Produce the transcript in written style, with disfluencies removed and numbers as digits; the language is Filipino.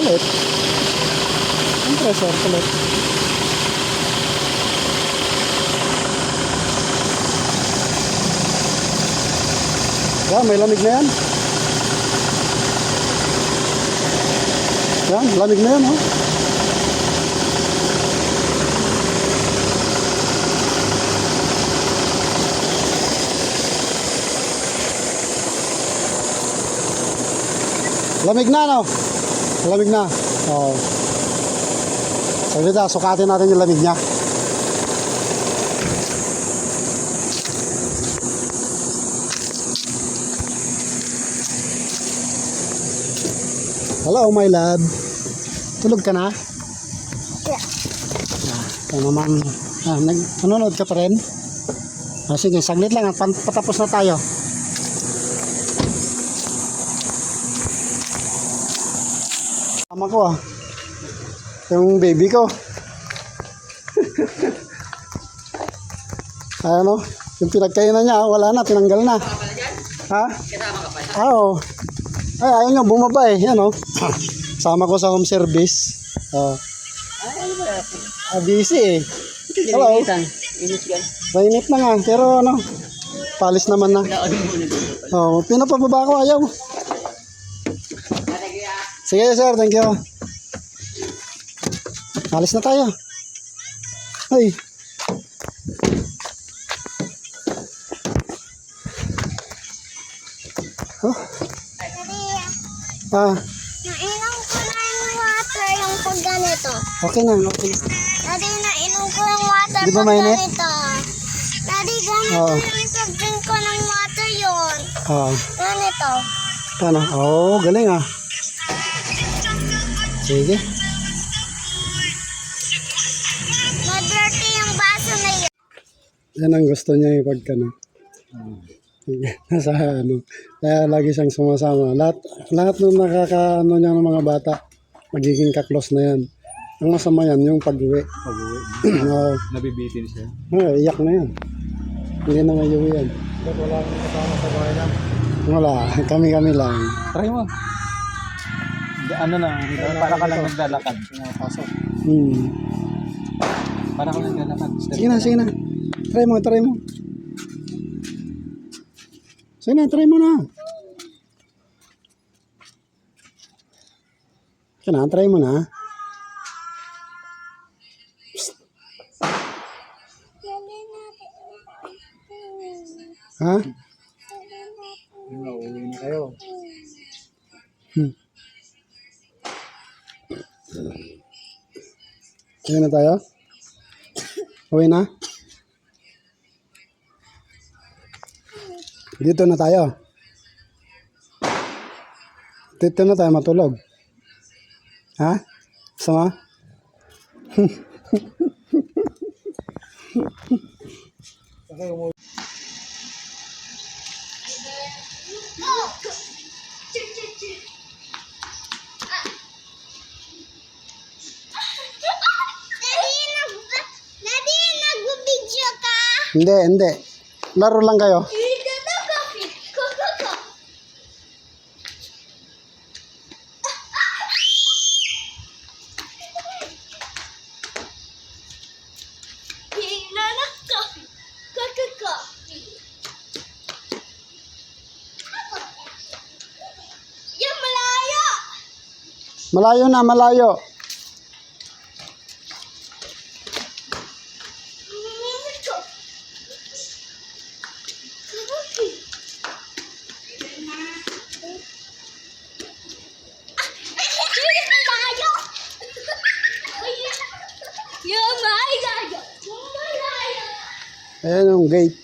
Kulit. Siyempre, sir, kulit. May lamig na yan. Yan, lamig na yan, oh. Lamig na, no? Lamig na. Oo. Saglit na, sukatin natin yung lamig niya. Hello, my love. Tulog ka na? Yeah. Ito naman. Nanonood ka pa rin? Sige, saglit lang. Patapos na tayo. Tama ko ah. Yung baby ko. Ano? Yung pinagkainan niya, wala na. Tinanggal na. Ha? Oo. Ay, ayaw niya bumaba eh. Yan o. Sama ko sa home service. Busy eh. Hello. Mainit na nga. Pero ano, palis naman na. Pinapababa ko, ayaw. Sige sir, thank you. Alis na tayo. Ay. Oh. Nainom ko na yung water yung pag ganito. Okay na, okay na. Daddy, nainom ko yung water Di ba pag mainit? ganito. Daddy, ganito yung pag-drink ko ng water yun. Ganito. Ano? Oh, galing ah. Sige. Madirty yung baso na yun. Yan ang gusto niya yung pagkano. Nasa ano. Kaya lagi siyang sumasama. Lahat ng nakakaano niya ng mga bata, magiging kaklos na yan. Ang masama yan, yung pag-uwi. Nabibitin siya. Iyak na yan. Hindi na mayuwi yan. Wala akong kasama sa bahay lang. Wala, kami-kami lang. Try mo. Ano lang, para ka lang naglalakad. Para ka lang naglalakad. Sige na, sige na. Try mo, try mo. Sige na, try mo na. Sige na, try mo na. Ha? Uwi na kayo. Uwi na tayo? Uwi na? Dito na tayo. Dito na tayo matulog. Ha? Sama? Daddy, nag-video ka? Hindi. Laro lang kayo. Malayo na, malayo. Ayan yung gate.